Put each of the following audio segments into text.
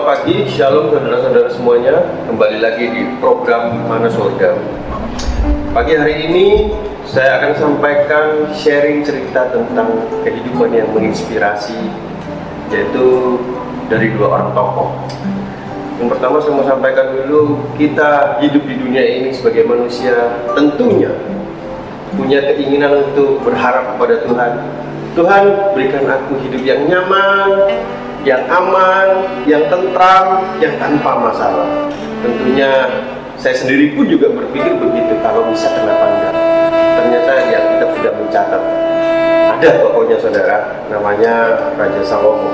Selamat pagi, shalom saudara-saudara semuanya. Kembali lagi di program Mana Surga. Pagi hari ini saya akan sampaikan sharing cerita tentang kehidupan yang menginspirasi, yaitu dari dua orang tokoh. Yang pertama saya mau sampaikan dulu, kita hidup di dunia ini sebagai manusia tentunya punya keinginan untuk berharap kepada Tuhan. Tuhan, berikan aku hidup yang nyaman, yang aman, yang tentram, yang tanpa masalah. Tentunya saya sendiri pun juga berpikir begitu, kalau bisa kenapa enggak. Ternyata di Alkitab sudah mencatat, ada pokoknya saudara, namanya Raja Salomo.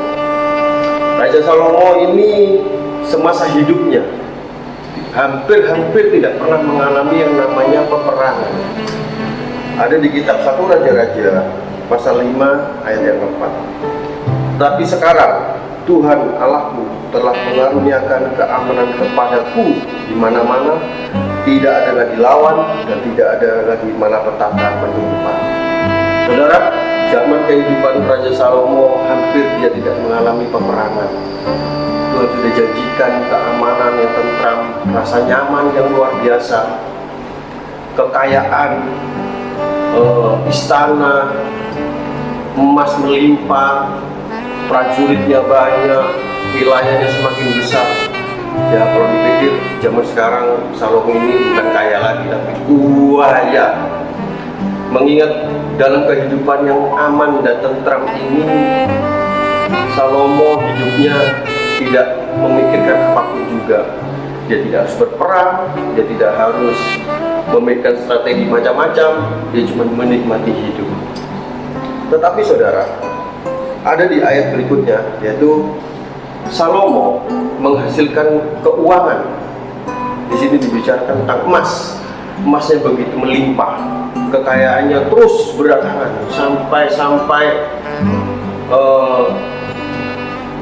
Raja Salomo ini semasa hidupnya hampir tidak pernah mengalami yang namanya peperangan. Ada di kitab 1 Raja-Raja pasal 5 ayat yang keempat. Tapi sekarang Tuhan Allahku telah mengaruniakan keamanan kepadaku di mana-mana, tidak ada lagi lawan dan tidak ada lagi malapetaka menimpa. Saudara, zaman kehidupan Raja Salomo hampir dia tidak mengalami peperangan. Tuhan sudah janjikan keamanan yang tentram, rasa nyaman yang luar biasa, kekayaan, istana, emas melimpah, prajuritnya banyak, wilayahnya semakin besar. Ya kalau dipikir zaman sekarang Salomo ini bukan kaya lagi tapi kaya. Mengingat dalam kehidupan yang aman dan tentram ini, Salomo hidupnya tidak memikirkan apapun juga. Dia tidak harus berperang, dia tidak harus memikirkan strategi macam-macam, dia cuma menikmati hidup. Tetapi saudara, ada di ayat berikutnya, yaitu Salomo menghasilkan keuangan. Di sini dibicarakan tentang emas. Emasnya begitu melimpah, kekayaannya terus berdatangan sampai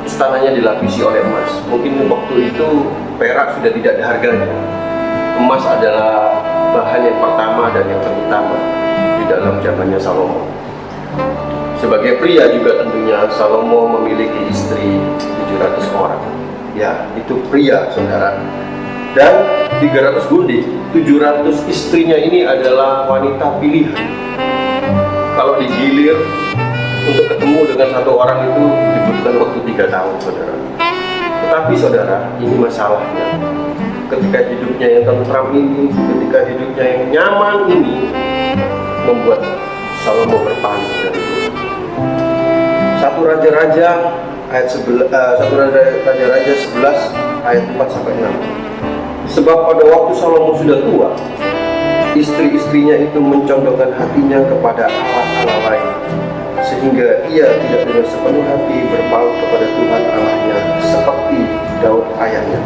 istananya dilapisi oleh emas. Mungkin waktu itu perak sudah tidak ada harganya. Emas adalah bahan yang pertama dan yang terutama di dalam zamannya Salomo. Sebagai pria juga tentunya Salomo memiliki istri 700 orang. Ya, itu pria saudara. Dan 300 gundik, 700 istrinya ini adalah wanita pilihan. Kalau digilir untuk ketemu dengan satu orang itu dibutuhkan waktu 3 tahun saudara. Tetapi saudara, ini masalahnya. Ketika hidupnya yang tentram ini, ketika hidupnya yang nyaman ini, membuat Salomo berpaling dari Tuhan. 1 Raja-Raja ayat 1 Raja-Raja 11 ayat 4 sampai 6. Sebab pada waktu Salomo sudah tua, istri-istrinya itu mencondongkan hatinya kepada Allah-Allah lain, sehingga ia tidak dengan sepenuh hati berpaut kepada Tuhan Allahnya seperti Daud ayahnya.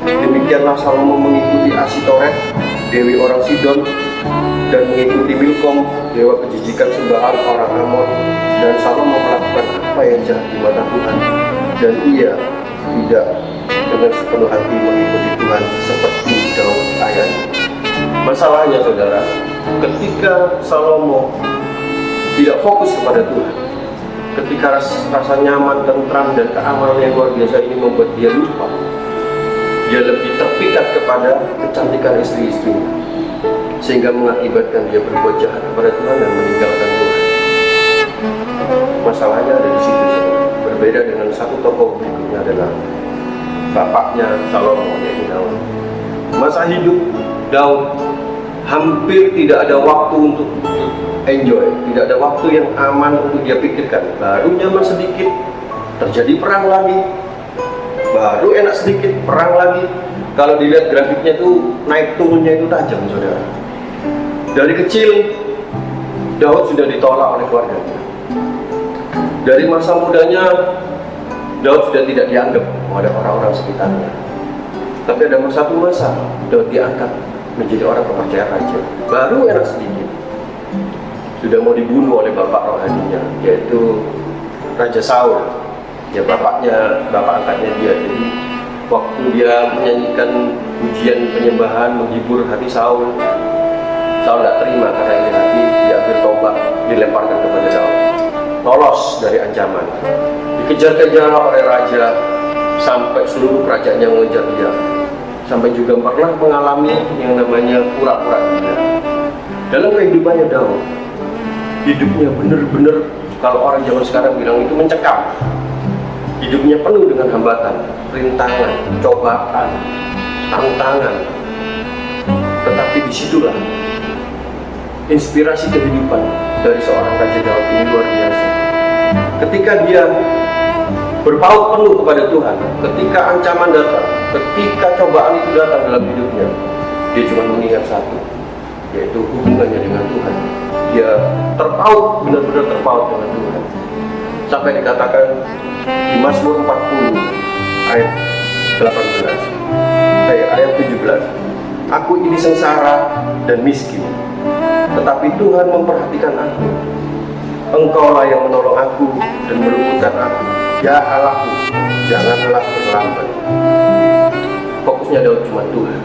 Demikianlah Salomo mengikuti Asitoret, dewi orang Sidon, dan mengikuti Milkom, dewa kejijikan sembahan orang Amon. Dan Salomo melakukan apa yang jahat di mata Tuhan, dan ia tidak dengan sepenuh hati mengikuti Tuhan seperti Daud ayahnya. Masalahnya saudara, ketika Salomo tidak fokus kepada Tuhan, ketika rasa nyaman, tentram, dan keamanan yang luar biasa ini membuat dia lupa, dia lebih terpikat kepada kecantikan istri-istrinya, sehingga mengakibatkan dia berbuat jahat kepada Tuhan dan meninggalkan Tuhan. Masalahnya ada di situ saudara. Berbeda dengan satu tokoh berikutnya adalah bapaknya Salomo, yaitu Daud. Masa hidup Daud hampir tidak ada waktu untuk enjoy, tidak ada waktu yang aman untuk dia pikirkan. Baru nyaman sedikit, terjadi perang lagi, baru enak sedikit, perang lagi. Kalau dilihat grafiknya itu naik turunnya itu tajam saudara. Dari kecil Daud sudah ditolak oleh keluarganya. Dari masa mudanya Daud sudah tidak dianggap oleh orang-orang sekitarnya. Tapi ada satu masa Daud diangkat menjadi orang kepercayaan raja. Baru enak sedikit, sudah mau dibunuh oleh bapak rohaninya, yaitu Raja Saul. Ya bapak angkatnya dia. Jadi waktu dia menyanyikan pujian penyembahan menghibur hati Saul tidak terima karena iri hati, dia ambil tombak dilemparkan kepada Daud. Lolos dari ancaman, dikejar-kejar oleh Raja sampai seluruh kerajaannya mengejar dia, sampai juga pernah mengalami yang namanya pura-pura gila. Dalam kehidupannya Daud, hidupnya benar-benar, kalau orang zaman sekarang bilang itu mencekam. Hidupnya penuh dengan hambatan, rintangan, cobaan, tantangan. Tetapi disitulah inspirasi kehidupan dari seorang Raja Daud ini luar biasa. Ketika dia berpaut penuh kepada Tuhan, ketika ancaman datang, ketika cobaan itu datang dalam hidupnya, dia cuma mengingat satu, yaitu hubungannya dengan Tuhan. Dia terpaut, benar-benar terpaut dengan Tuhan. Sampai dikatakan di Mazmur 40 ayat 17, aku ini sengsara dan miskin, tetapi Tuhan memperhatikan aku. Engkaulah yang menolong aku dan meluputkan aku. Ya Allahku, janganlah terlambat. Fokusnya Daud cuma Tuhan.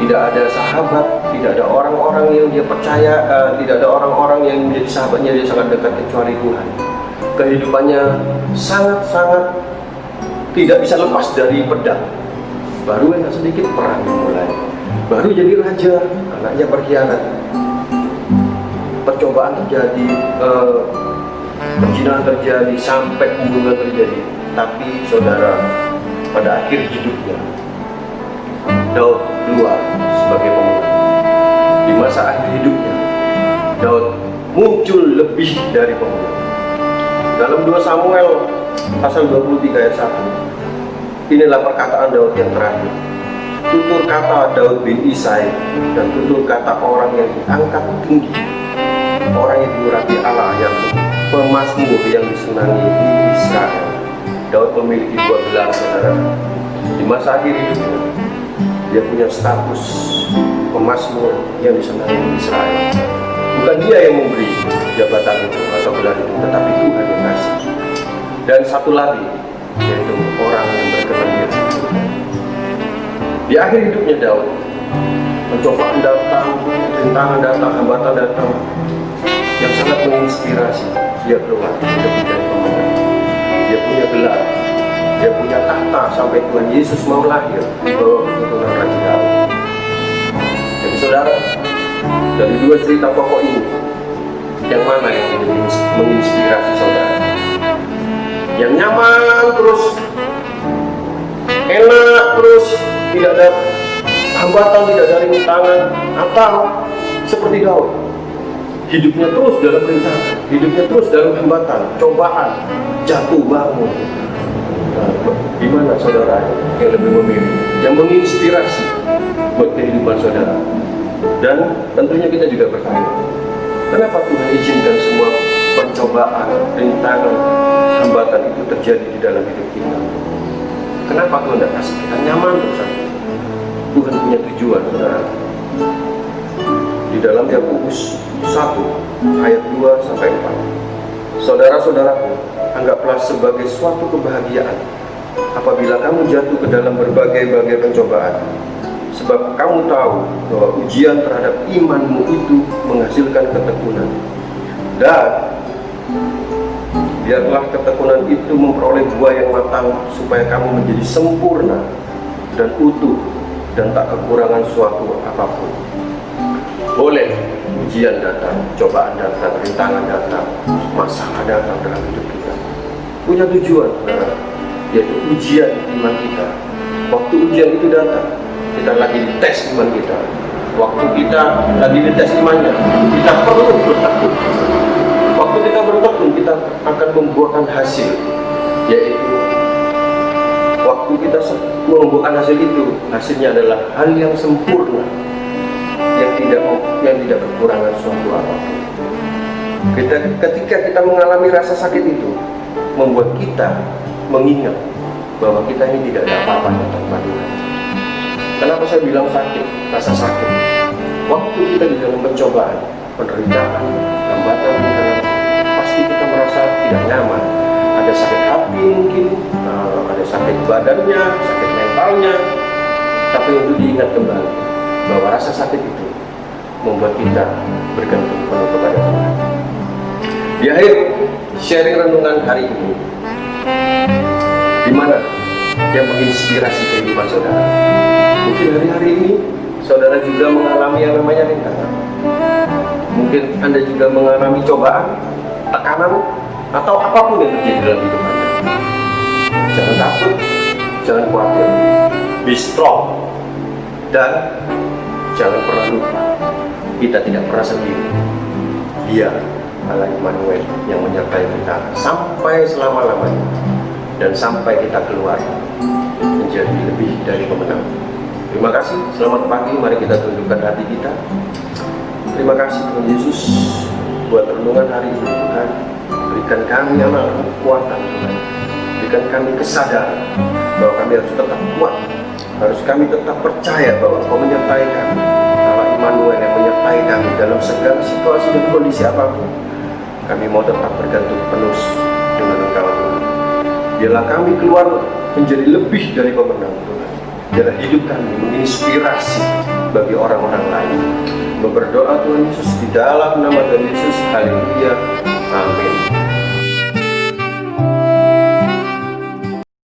Tidak ada sahabat, tidak ada orang-orang yang dia percaya, tidak ada orang-orang yang menjadi sahabatnya, dia sangat dekat kecuali Tuhan. Kehidupannya sangat-sangat tidak bisa lepas dari pedang. Baru enak sedikit perang dimulai, baru jadi raja, anaknya berkhianat, percobaan terjadi, perzinahan terjadi, sampai pembunuhan terjadi. Tapi saudara, pada akhir hidupnya Daud keluar sebagai pemenang. Di masa akhir hidupnya Daud muncul lebih dari pemenang. Dalam 2 Samuel pasal 23 ayat 1, inilah perkataan Daud yang terakhir. Tutur kata Daud bin Isai dan tutur kata orang yang diangkat tinggi, orang yang diurapi Allah, yang pemazmur yang disenangi di Israel. Daud memiliki 2 gelar, saudara. Di masa akhir hidupnya dia punya status pemazmur yang disenangi di Israel. Bukan dia yang memberi jabatan itu atau gelar itu, tetapi Tuhan yang kasih. Dan satu lagi, yaitu orang yang berkenan diri. Di akhir hidupnya Daud, pencobaan datang, rintangan datang, hambatan datang, yang sangat menginspirasi. Dia keluar lebih dari pemenang. Dia punya gelar, dia punya tahta sampai Tuhan Yesus mau lahir ke keturunan Raja Daud. Jadi saudara, dari 2 cerita pokok ini, yang mana yang menginspirasi saudara? Yang nyaman terus, enak terus, tidak ada hambatan, tidak ada rintangan, atau seperti Daud, hidupnya terus dalam rintangan, hidupnya terus dalam hambatan, cobaan, jatuh bangun. Nah, gimana saudara yang lebih memilih, yang menginspirasi buat kehidupan saudara? Dan tentunya kita juga bertanya, kenapa Tuhan izinkan semua pencobaan, rintangan, hambatan itu terjadi di dalam hidup kita? Kenapa Tuhan tidak kasih kita nyaman terus saja? Tuhan punya tujuan, saudara. Di dalam Yakobus 1 ayat 2 sampai 4, saudara-saudaraku, anggaplah sebagai suatu kebahagiaan apabila kamu jatuh ke dalam berbagai-bagai pencobaan, sebab kamu tahu bahwa ujian terhadap imanmu itu menghasilkan ketekunan. Dan biarlah ketekunan itu memperoleh buah yang matang, supaya kamu menjadi sempurna dan utuh dan tak kekurangan suatu apapun. Boleh ujian datang, cobaan datang, rintangan datang, masalah datang dalam hidup kita, punya tujuan, yaitu ujian iman kita. Waktu ujian itu datang, kita lagi dites iman kita. Waktu kita lagi dites imannya, kita perlu bertekun. Waktu kita bertekun, kita akan membuahkan hasil, yaitu waktu kita membuahkan hasil itu, hasilnya adalah hal yang sempurna, yang tidak kekurangan suatu apapun. Ketika kita mengalami rasa sakit itu, membuat kita mengingat bahwa kita ini tidak ada apa-apanya tanpa Tuhan. Kenapa saya bilang sakit, rasa sakit? Waktu kita di dalam pencobaan, penderitaan, hambatan, pasti kita merasa tidak nyaman. Ada sakit hati mungkin, ada sakit badannya, sakit mentalnya. Tapi untuk diingat kembali bahwa rasa sakit itu membuat kita bergantung penuh kepada Tuhan. Di akhir sharing renungan hari ini, di mana yang menginspirasi kehidupan saudara. Mungkin hari-hari ini saudara juga mengalami yang namanya rintangan. Mungkin Anda juga mengalami cobaan, tekanan, atau apapun yang terjadi dalam hidup Anda. Jangan takut, jangan khawatir, be strong, dan jangan pernah lupa, kita tidak pernah sendiri. Dia Allah Immanuel yang menyertai kita sampai selama-lamanya, dan sampai kita keluar menjadi lebih dari pemenang. Terima kasih, selamat pagi, mari kita tundukkan hati kita. Terima kasih Tuhan Yesus buat renungan hari ini Tuhan. Berikan kami anak kekuatan Tuhan. Berikan kami kesadaran bahwa kami harus tetap kuat, harus kami tetap percaya bahwa Engkau menyertai kami. Allah Immanuel yang menyertai kami dalam segala situasi dan kondisi apapun. Kami mau tetap bergantung penuh dengan Engkau Tuhan. Biarlah kami keluar menjadi lebih dari pemenang Tuhan. Biarlah hidup kami menginspirasi bagi orang-orang lain. Berdoa Tuhan Yesus di dalam nama Tuhan Yesus. Haleluya. Amin.